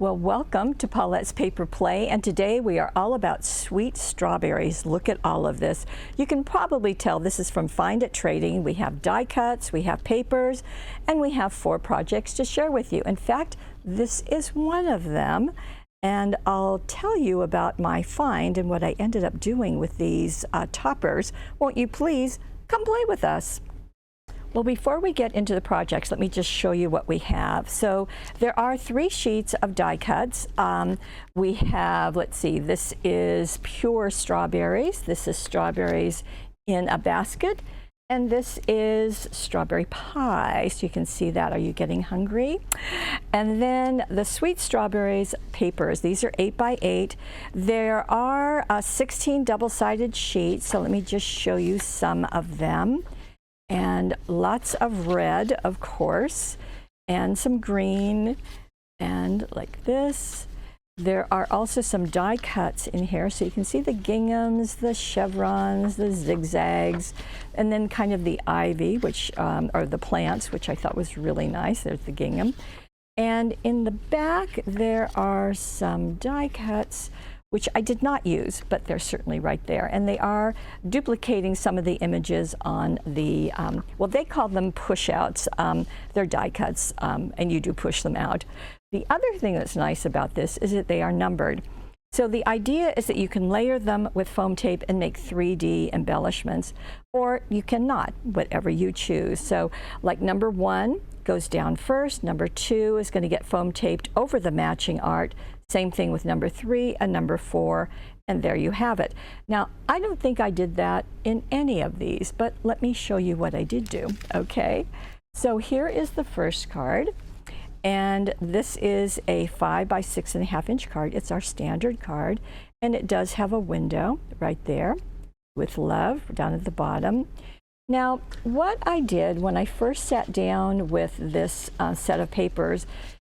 Well, welcome to Paulette's Paper Play, and today we are all about sweet strawberries. Look at all of this. You can probably tell this is from Find It Trading. We have die cuts, we have papers, and we have 4 projects to share with you. In fact, this is one of them, and I'll tell you about my find and what I ended up doing with these toppers. Won't you please come play with us? Well, before we get into the projects, let me just show you what we have. So there are 3 sheets of die cuts. We have, let's see, this is pure strawberries. This is strawberries in a basket. And this is strawberry pie. So you can see that. Are you getting hungry? And then the sweet strawberries papers. These are 8 by 8. There are 16 double-sided sheets. So let me just show you some of them. And lots of red, of course, and some green, and like this. There are also some die cuts in here, so you can see the ginghams, the chevrons, the zigzags, and then kind of the ivy, which are the plants, which I thought was really nice. There's the gingham. And in the back, there are some die cuts, which I did not use, but they're certainly right there. And they are duplicating some of the images on the, well, they call them push-outs. They're die cuts, and you do push them out. The other thing that's nice about this is that they are numbered. So the idea is that you can layer them with foam tape and make 3D embellishments, or you cannot, whatever you choose. So like number 1 goes down first, number 2 is going to get foam taped over the matching art. Same thing with number 3 and number 4, and there you have it. Now, I don't think I did that in any of these, but let me show you what I did do, okay? So here is the first card, and this is a 5 by 6.5 inch card. It's our standard card, and it does have a window right there with love down at the bottom. Now, what I did when I first sat down with this set of papers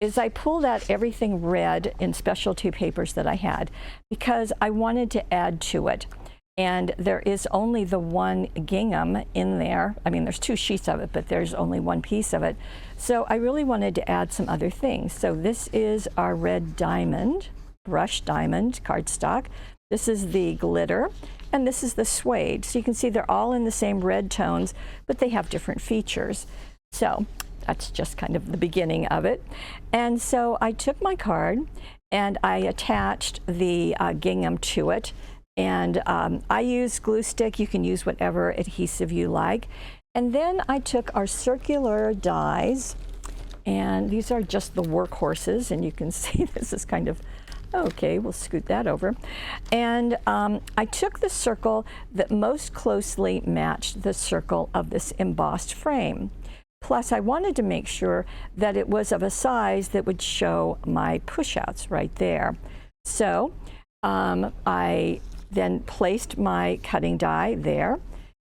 is I pulled out everything red in specialty papers that I had because I wanted to add to it. And there is only the one gingham in there. I mean, there's 2 sheets of it, but there's only 1 piece of it. So I really wanted to add some other things. So this is our red diamond, brushed diamond cardstock. This is the glitter, and this is the suede. So you can see they're all in the same red tones, but they have different features. So that's just kind of the beginning of it. And so I took my card and I attached the gingham to it. And I use glue stick. You can use whatever adhesive you like. And then I took our circular dies, and these are just the workhorses. And you can see this is kind of, okay, we'll scoot that over. And I took the circle that most closely matched the circle of this embossed frame. Plus, I wanted to make sure that it was of a size that would show my push-outs right there. So I then placed my cutting die there.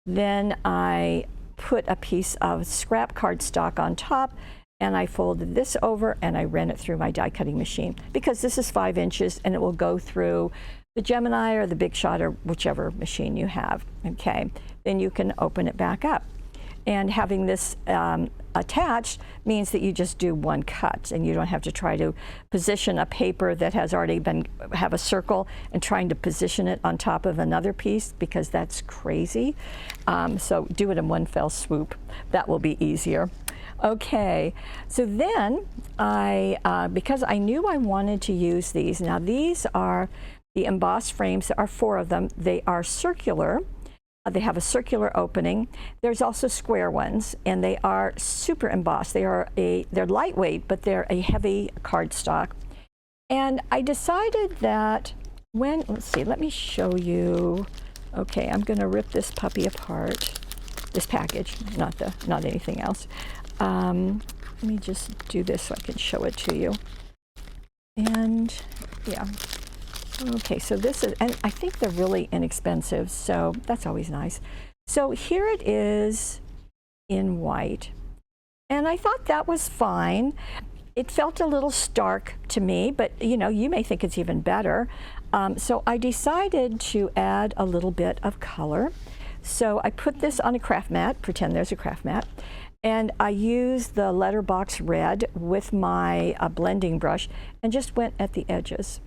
Then I put a piece of scrap cardstock on top, and I folded this over and I ran it through my die cutting machine because this is 5 inches and it will go through the Gemini or the Big Shot or whichever machine you have. Okay, then you can open it back up. And having this attached means that you just do 1 cut and you don't have to try to position a paper that has already have a circle and trying to position it on top of another piece because that's crazy. So do it in 1 fell swoop. That will be easier. Okay, so then because I knew I wanted to use these, now these are the embossed frames. There are 4 of them. They are circular. They have a circular opening. There's also square ones, and they are super embossed. They're lightweight, but they're a heavy cardstock. And I decided that let's see, let me show you. Okay, I'm going to rip this puppy apart. This package, not anything else. Let me just do this so I can show it to you. And yeah. Okay, so this is, and I think they're really inexpensive, so that's always nice. So here it is in white, and I thought that was fine. It felt a little stark to me, but you know, you may think it's even better. So I decided to add a little bit of color. So I put this on a craft mat, pretend there's a craft mat, And I used the letterbox red with my blending brush and just went at the edges.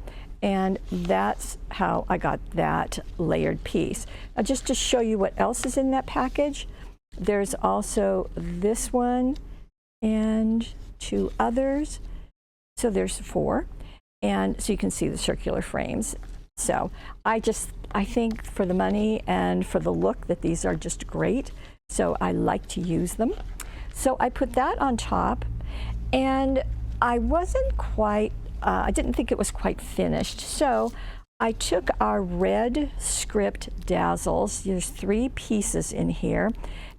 And that's how I got that layered piece. Now, just to show you what else is in that package, there's also this one and 2 others. So there's 4. And so you can see the circular frames. So I think for the money and for the look that these are just great. So I like to use them. So I put that on top, and I wasn't quite, I didn't think it was quite finished. So I took our red script dazzles. There's 3 pieces in here,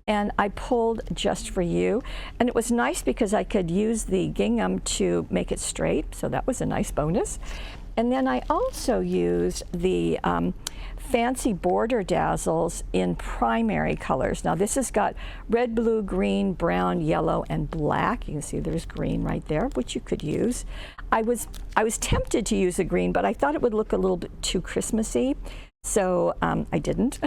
and I pulled just for you. And it was nice because I could use the gingham to make it straight, so that was a nice bonus. And then I also used the fancy border dazzles in primary colors. Now this has got red, blue, green, brown, yellow, and black. You can see there's green right there, which you could use. I was tempted to use the green, but I thought it would look a little bit too Christmassy, so I didn't.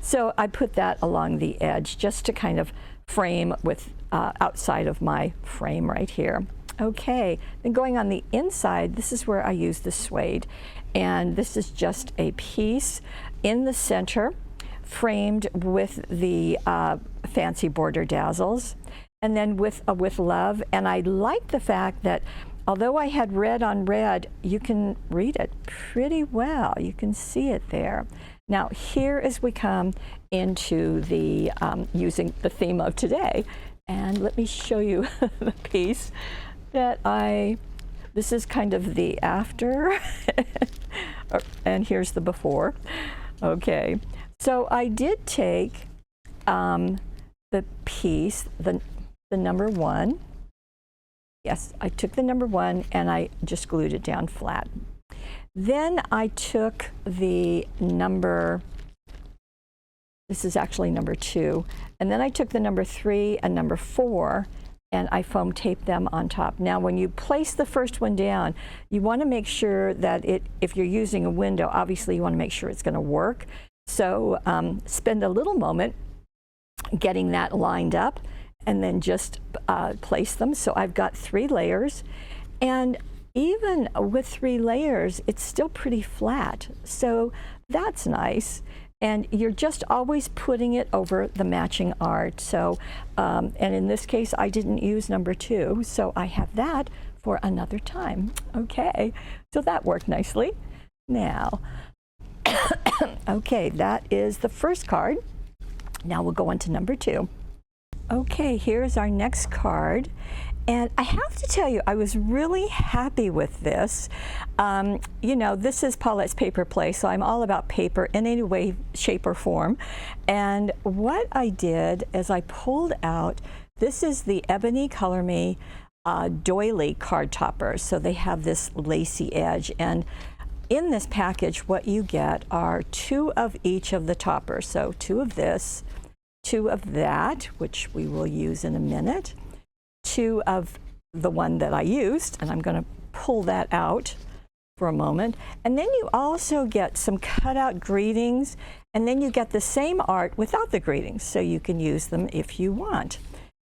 So I put that along the edge just to kind of frame with outside of my frame right here. Okay, then going on the inside, this is where I use the suede. And this is just a piece in the center, framed with the fancy border dazzles, and then with love. And I like the fact that although I had red on red, you can read it pretty well. You can see it there. Now here as we come into the using the theme of today, and let me show you the piece that this is kind of the after, and here's the before. Okay, so I did take the piece, the number 1. Yes, I took the number 1 and I just glued it down flat. Then I took the number, this is actually number 2, and then I took the number 3 and number 4, and I foam taped them on top. Now, when you place the first one down, you want to make sure that if you're using a window, obviously you want to make sure it's going to work. So spend a little moment getting that lined up, and then just place them. So I've got 3 layers, and even with 3 layers, it's still pretty flat. So that's nice. And you're just always putting it over the matching art. So, and in this case, I didn't use number 2, so I have that for another time. Okay, so that worked nicely. Now, okay, that is the first card. Now we'll go on to number 2. Okay, here's our next card. And I have to tell you, I was really happy with this. You know, this is Paulette's Paper Play, so I'm all about paper in any way, shape, or form. And what I did is I pulled out, this is the Ebony Color Me doily card toppers. So they have this lacy edge. And in this package, what you get are 2 of each of the toppers. So 2 of this, 2 of that, which we will use in a minute. 2 of the one that I used, and I'm going to pull that out for a moment. And then you also get some cutout greetings, and then you get the same art without the greetings, so you can use them if you want,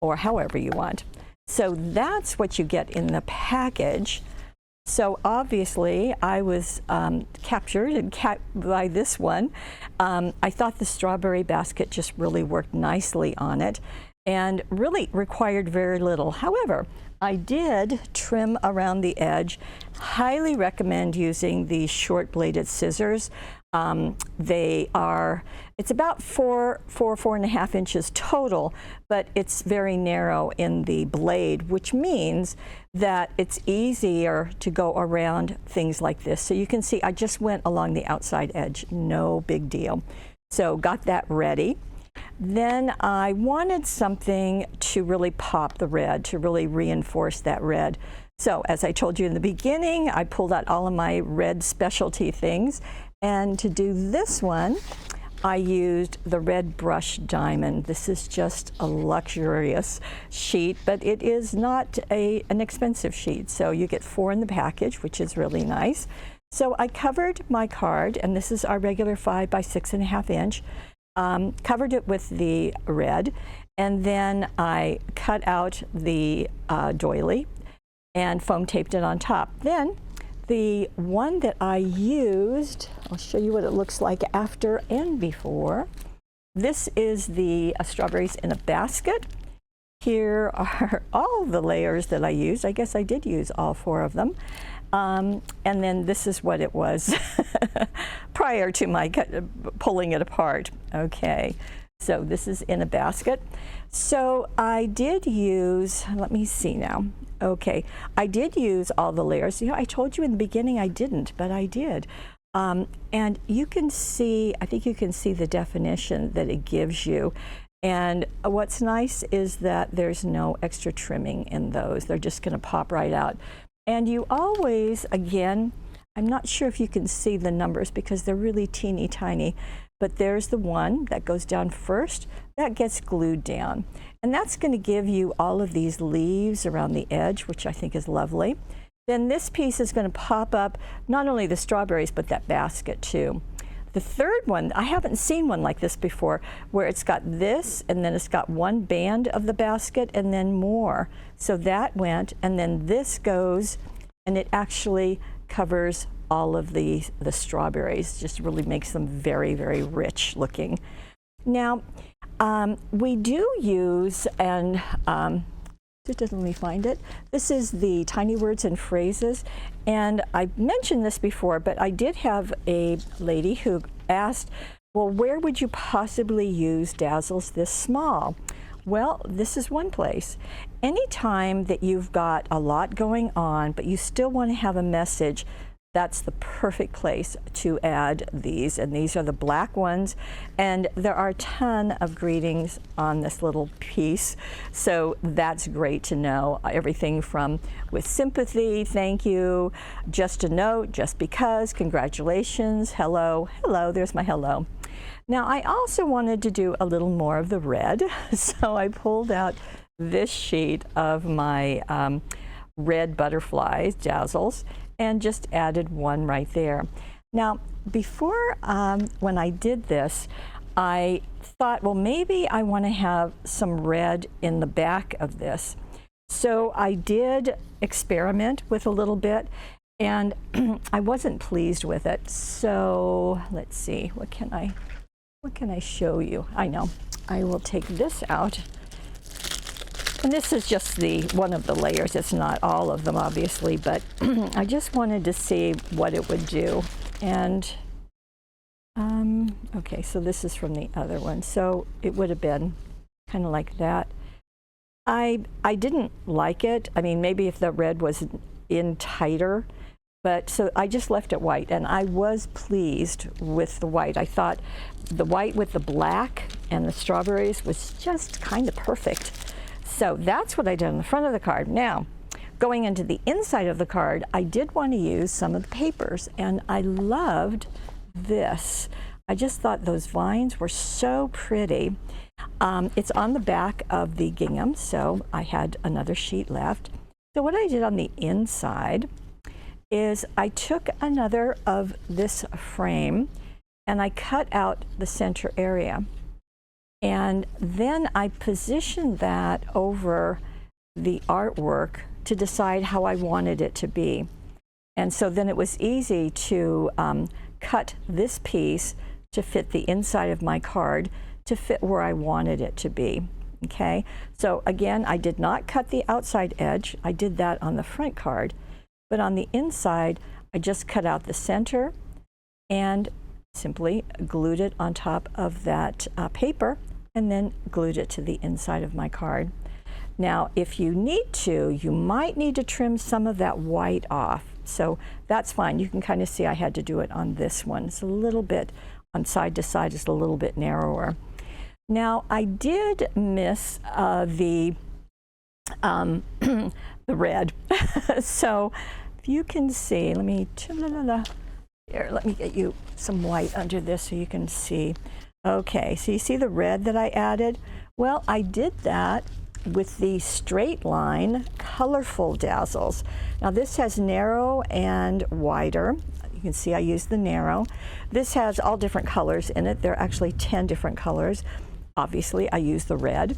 or however you want. So that's what you get in the package. So obviously I was captured by this one. I thought the strawberry basket just really worked nicely on it, and really required very little. However, I did trim around the edge. Highly recommend using these short bladed scissors. It's about 4.5 inches total, but it's very narrow in the blade, which means that it's easier to go around things like this. So you can see I just went along the outside edge, no big deal. So got that ready. Then I wanted something to really pop the red, to really reinforce that red. So as I told you in the beginning, I pulled out all of my red specialty things. And to do this one, I used the red brush diamond. This is just a luxurious sheet, but it is not an expensive sheet. So you get 4 in the package, which is really nice. So I covered my card, and this is our regular 5 by 6.5 inch. Covered it with the red, and then I cut out the doily and foam taped it on top. Then the one that I used, I'll show you what it looks like after and before. This is the strawberries in a basket. Here are all the layers that I used. I guess I did use all 4 of them. And then this is what it was prior to my pulling it apart. Okay, so this is in a basket. So I did use, let me see now. Okay, I did use all the layers. You know, I told you in the beginning I didn't, but I did. And you can see, I think you can see the definition that it gives you. And what's nice is that there's no extra trimming in those. They're just going to pop right out. And you always, again, I'm not sure if you can see the numbers because they're really teeny tiny, but there's the one that goes down first. That gets glued down. And that's going to give you all of these leaves around the edge, which I think is lovely. Then this piece is going to pop up not only the strawberries, but that basket too. The third one, I haven't seen one like this before, where it's got this, and then it's got one band of the basket, and then more. So that went, and then this goes, and it actually covers all of the strawberries. Just really makes them very, very rich looking. Now, we do use, and just let me find it. This is the Tiny Words and Phrases. And I mentioned this before, but I did have a lady who asked, well, where would you possibly use dazzles this small? Well, this is one place. Anytime that you've got a lot going on, but you still want to have a message, that's the perfect place to add these. And these are the black ones. And there are a ton of greetings on this little piece. So that's great to know. Everything from with sympathy, thank you, just a note, just because, congratulations, hello, hello, there's my hello. Now I also wanted to do a little more of the red. So I pulled out this sheet of my red butterflies, dazzles, and just added one right there. Now, before, when I did this, I thought, well, maybe I want to have some red in the back of this. So I did experiment with a little bit, and I wasn't pleased with it. So let's see, what can I show you? I know, I will take this out. And this is just one of the layers. It's not all of them, obviously, but I just wanted to see what it would do. And okay, so this is from the other one. So it would have been kind of like that. I didn't like it. I mean, maybe if the red was in tighter, but so I just left it white, and I was pleased with the white. I thought the white with the black and the strawberries was just kind of perfect. So that's what I did on the front of the card. Now, going into the inside of the card, I did want to use some of the papers, and I loved this. I just thought those vines were so pretty. It's on the back of the gingham, so I had another sheet left. So what I did on the inside is I took another of this frame and I cut out the center area. And then I positioned that over the artwork to decide how I wanted it to be. And so then it was easy to cut this piece to fit the inside of my card to fit where I wanted it to be. Okay, so again, I did not cut the outside edge. I did that on the front card. But on the inside, I just cut out the center and simply glued it on top of that paper, and then glued it to the inside of my card. Now, if you need to, you might need to trim some of that white off. So that's fine. You can kind of see I had to do it on this one. It's a little bit, on side to side, it's a little bit narrower. Now, I did miss the red. So if you can see, let me get you some white under this so you can see. Okay, so you see the red that I added? Well, I did that with the straight line colorful dazzles. Now this has narrow and wider. You can see I used the narrow. This has all different colors in it. There are actually 10 different colors. Obviously, I used the red.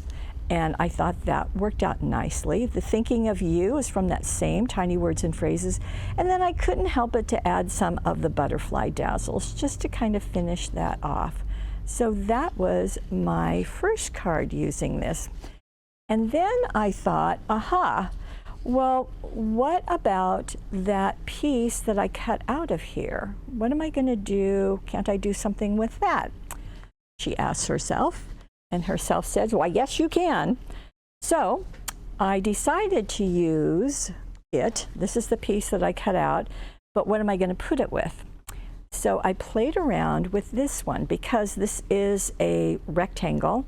And I thought that worked out nicely. The thinking of you is from that same tiny words and phrases. And then I couldn't help but to add some of the butterfly dazzles just to kind of finish that off. So that was my first card using this. And then I thought, aha, well, what about that piece that I cut out of here? What am I going to do? Can't I do something with that? She asks herself. And herself says, why, yes, you can. So I decided to use it. This is the piece that I cut out, but what am I going to put it with? So I played around with this one because this is a rectangle.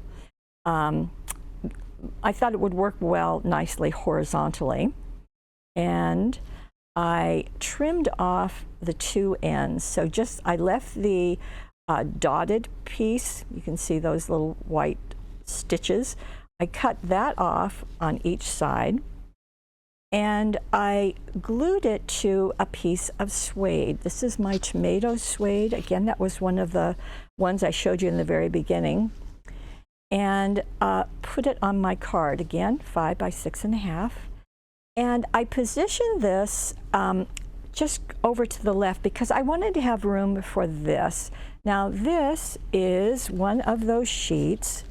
I thought it would work well nicely horizontally. And I trimmed off the two ends. So just, I left the dotted piece. You can see those little white stitches. I cut that off on each side and I glued it to a piece of suede. This is my tomato suede. Again, that was one of the ones I showed you in the very beginning. And put it on my card, again, 5 by 6.5. And I positioned this just over to the left because I wanted to have room for this. Now this is one of those sheets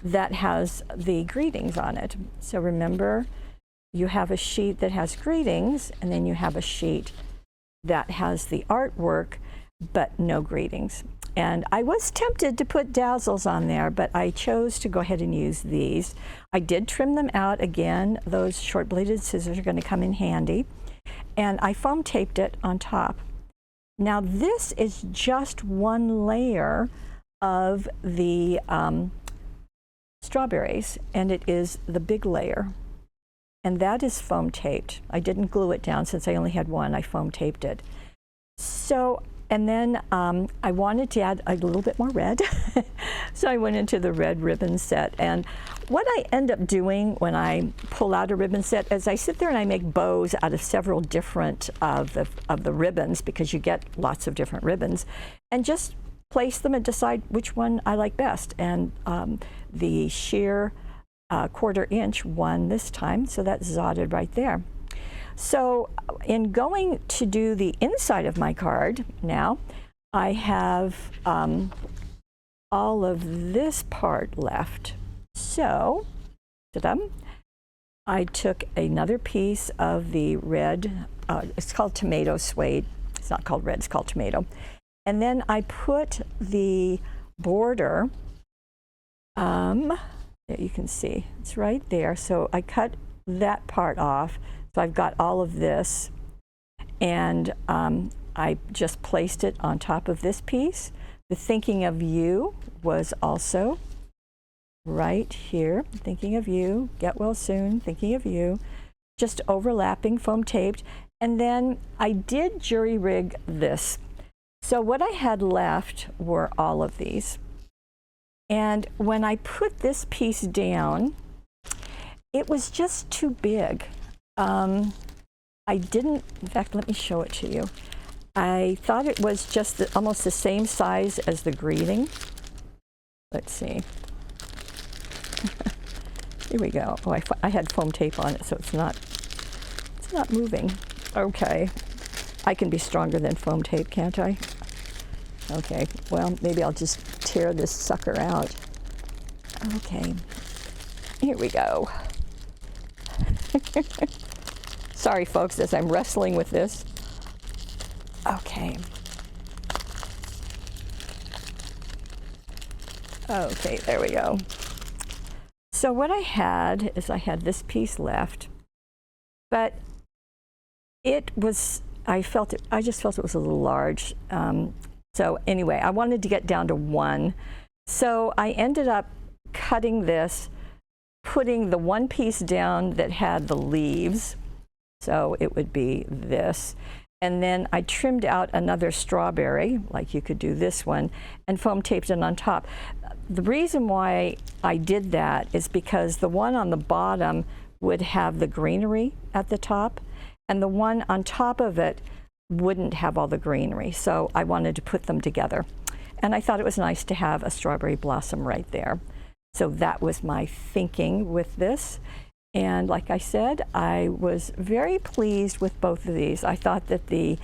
that has the greetings on it. So remember, you have a sheet that has greetings and then you have a sheet that has the artwork but no greetings. And I was tempted to put dazzles on there, but I chose to go ahead and use these. I did trim them out. Again, those short bladed scissors are going to come in handy. And I foam taped it on top. Now this is just one layer of the strawberries, and it is the big layer. And that is foam taped. I didn't glue it down since I only had one. I foam taped it. So, and then I wanted to add a little bit more red. So I went into the red ribbon set. And what I end up doing when I pull out a ribbon set is I sit there and I make bows out of several different of the ribbons, because you get lots of different ribbons, and just place them and decide which one I like best. And the sheer 1/4 inch won this time, so that's zotted right there. So in going to do the inside of my card now, I have all of this part left. So, ta-da, I took another piece of the red, it's called tomato suede. It's not called red, it's called tomato. And then I put the border, there you can see, it's right there. So I cut that part off. So I've got all of this, and I just placed it on top of this piece. The thinking of you was also right here. Thinking of you, get well soon, thinking of you. Just overlapping, foam taped. And then I did jury rig this. So what I had left were all of these. And when I put this piece down, it was just too big. I didn't, in fact, let me show it to you. I thought it was just almost the same size as the greeting. Let's see. Here we go. Oh, I had foam tape on it, so it's not moving. Okay. I can be stronger than foam tape, can't I? Okay, well, maybe I'll just tear this sucker out. Okay, here we go. Sorry, folks, as I'm wrestling with this. Okay. Okay, there we go. So what I had is I had this piece left, but it was, I just felt it was a little large. So anyway, I wanted to get down to 1. So I ended up cutting this, putting the one piece down that had the leaves. So it would be this. And then I trimmed out another strawberry, like you could do this one, and foam taped it on top. The reason why I did that is because the one on the bottom would have the greenery at the top, and the one on top of it wouldn't have all the greenery. So I wanted to put them together. And I thought it was nice to have a strawberry blossom right there. So that was my thinking with this. And like I said, I was very pleased with both of these. I thought that the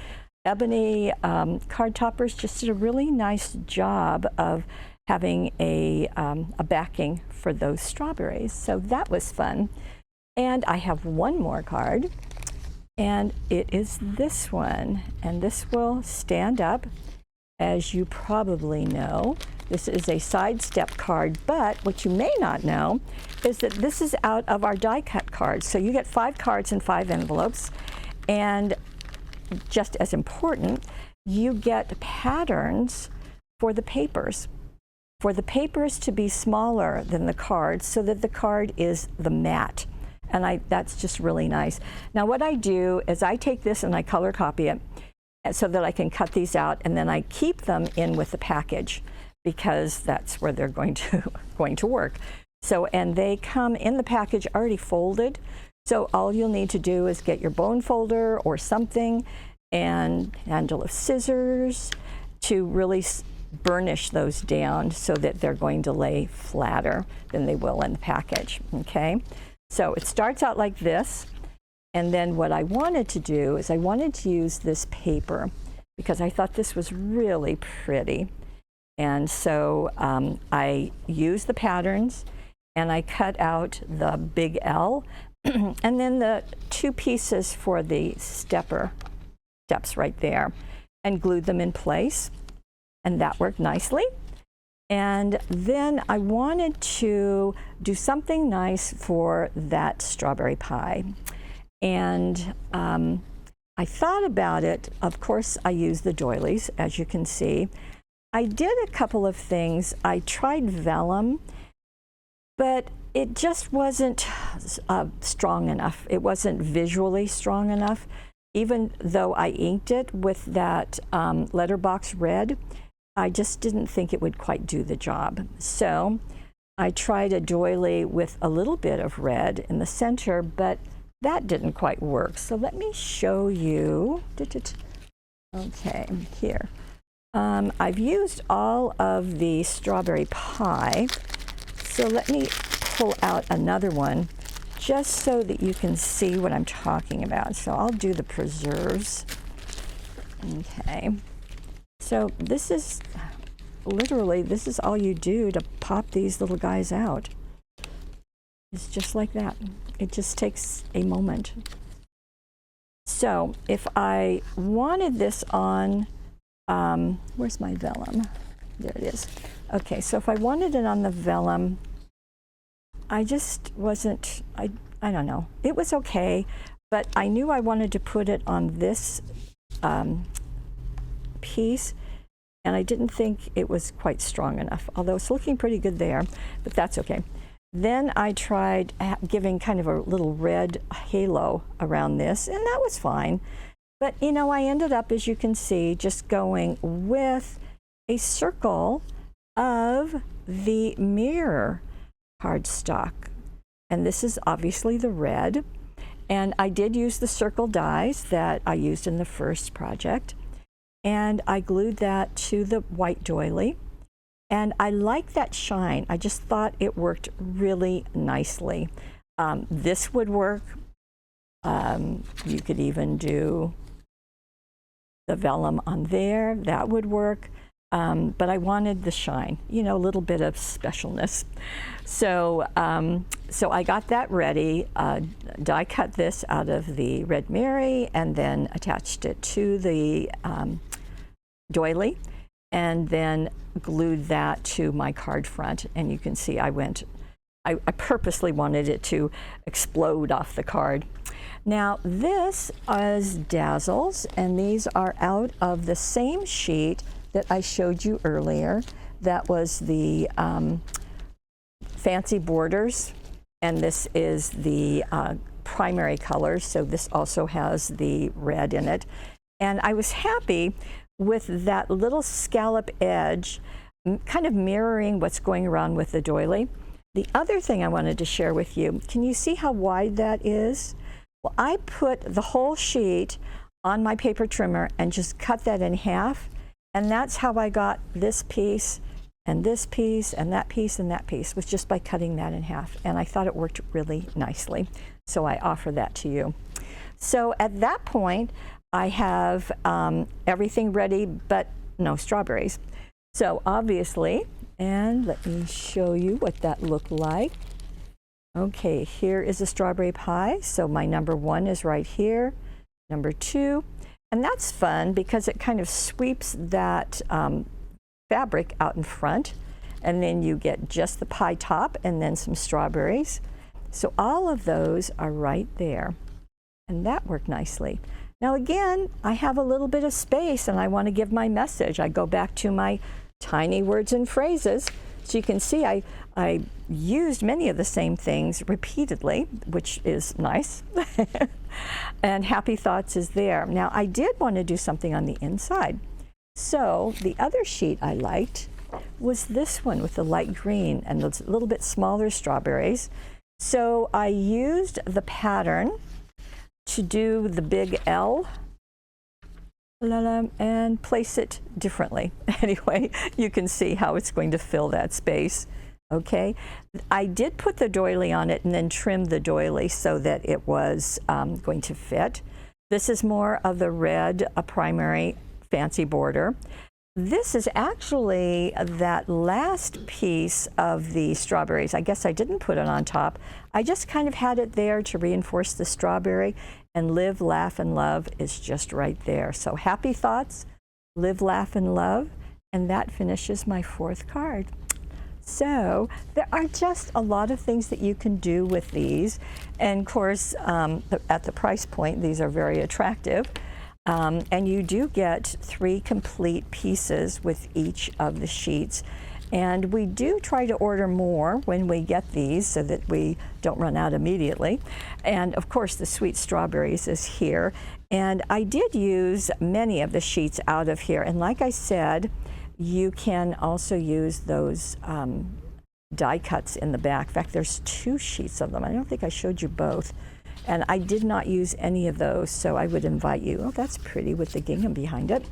ebony card toppers just did a really nice job of having a backing for those strawberries. So that was fun. And I have one more card, and it is this one. And this will stand up. As you probably know, this is a sidestep card, but what you may not know is that this is out of our die cut cards. So you get 5 cards in 5 envelopes, and just as important, you get patterns for the papers. For the papers to be smaller than the cards so that the card is the mat. And that's just really nice. Now what I do is I take this and I color copy it so that I can cut these out, and then I keep them in with the package because that's where they're going to work. So, and they come in the package already folded. So all you'll need to do is get your bone folder or something and a handle of scissors to really burnish those down so that they're going to lay flatter than they will in the package, okay? So it starts out like this. And then what I wanted to do is I wanted to use this paper because I thought this was really pretty. And so I used the patterns and I cut out the big L and then the 2 pieces for the steps right there, and glued them in place. And that worked nicely. And then I wanted to do something nice for that strawberry pie. And I thought about it. Of course, I used the doilies, as you can see. I did a couple of things. I tried vellum, but it just wasn't strong enough. It wasn't visually strong enough. Even though I inked it with that letterbox red, I just didn't think it would quite do the job. So I tried a doily with a little bit of red in the center, but that didn't quite work. So let me show you. Okay, here. I've used all of the strawberry pie. So let me pull out another one just so that you can see what I'm talking about. So I'll do the preserves. Okay. So this is literally, this is all you do to pop these little guys out. It's just like that. It just takes a moment. So if I wanted this on, where's my vellum? There it is. Okay, so if I wanted it on the vellum, I just wasn't, I don't know. It was okay, but I knew I wanted to put it on this piece, and I didn't think it was quite strong enough, although it's looking pretty good there, but that's okay. Then I tried giving kind of a little red halo around this, and that was fine. But you know, I ended up, as you can see, just going with a circle of the mirror cardstock. And this is obviously the red. And I did use the circle dies that I used in the first project. And I glued that to the white doily. And I like that shine. I just thought it worked really nicely. This would work. You could even do the vellum on there. That would work. But I wanted the shine, you know, a little bit of specialness. So, so I got that ready, die cut this out of the Red Mary, and then attached it to the doily, and then glued that to my card front. And you can see I purposely wanted it to explode off the card. Now this is Dazzles, and these are out of the same sheet that I showed you earlier. That was the fancy borders, and this is the primary colors, so this also has the red in it. And I was happy with that little scallop edge, kind of mirroring what's going around with the doily. The other thing I wanted to share with you, can you see how wide that is? Well, I put the whole sheet on my paper trimmer and just cut that in half. And that's how I got this piece and this piece and that piece and that piece was just by cutting that in half. And I thought it worked really nicely. So I offer that to you. So at that point, I have everything ready, but no strawberries. So obviously, and let me show you what that looked like. Okay, here is a strawberry pie. So my number 1 is right here, number 2. And that's fun because it kind of sweeps that fabric out in front. And then you get just the pie top and then some strawberries. So all of those are right there. And that worked nicely. Now again, I have a little bit of space and I want to give my message. I go back to my tiny words and phrases. So you can see I used many of the same things repeatedly, which is nice. And happy thoughts is there. Now I did want to do something on the inside. So the other sheet I liked was this one with the light green and those little bit smaller strawberries. So I used the pattern to do the big L and place it differently. Anyway, you can see how it's going to fill that space. Okay, I did put the doily on it and then trimmed the doily so that it was going to fit. This is more of the red, a primary fancy border. This is actually that last piece of the strawberries. I guess I didn't put it on top. I just kind of had it there to reinforce the strawberry, and live, laugh, and love is just right there. So happy thoughts, live, laugh, and love, and that finishes my 4th card. So there are just a lot of things that you can do with these. And of course, at the price point, these are very attractive. And you do get 3 complete pieces with each of the sheets. And we do try to order more when we get these so that we don't run out immediately. And of course, the sweet strawberries is here. And I did use many of the sheets out of here. And like I said, you can also use those die cuts in the back. In fact, there's 2 sheets of them. I don't think I showed you both. And I did not use any of those, so I would invite you. Oh, that's pretty with the gingham behind it.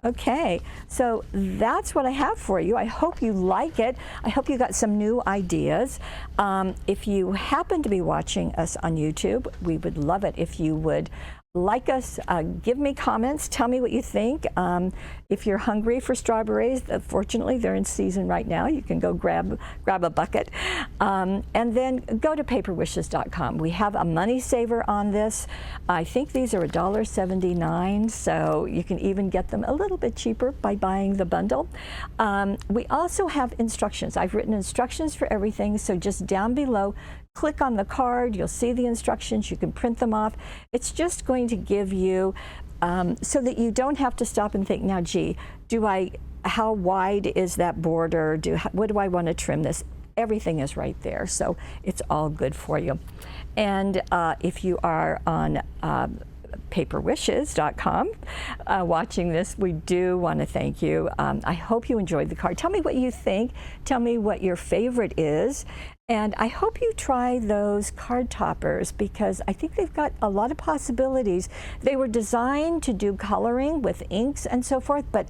Okay, so that's what I have for you. I hope you like it. I hope you got some new ideas. If you happen to be watching us on YouTube, we would love it if you would like us, give me comments, tell me what you think. If you're hungry for strawberries, fortunately they're in season right now. You can go grab a bucket. And then go to paperwishes.com. We have a money saver on this. I think these are $1.79, so you can even get them a little bit cheaper by buying the bundle. We also have instructions. I've written instructions for everything, so just down below, click on the card, you'll see the instructions, you can print them off. It's just going to give you, so that you don't have to stop and think, now gee, how wide is that border? What do I want to trim this? Everything is right there, so it's all good for you. And if you are on paperwishes.com watching this, we do want to thank you. I hope you enjoyed the card. Tell me what you think. Tell me what your favorite is. And I hope you try those card toppers because I think they've got a lot of possibilities. They were designed to do coloring with inks and so forth, but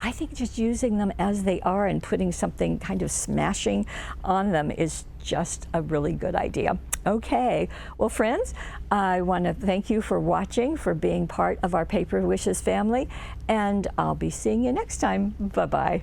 I think just using them as they are and putting something kind of smashing on them is just a really good idea. Okay, well friends, I want to thank you for watching, for being part of our Paper Wishes family, and I'll be seeing you next time. Bye-bye.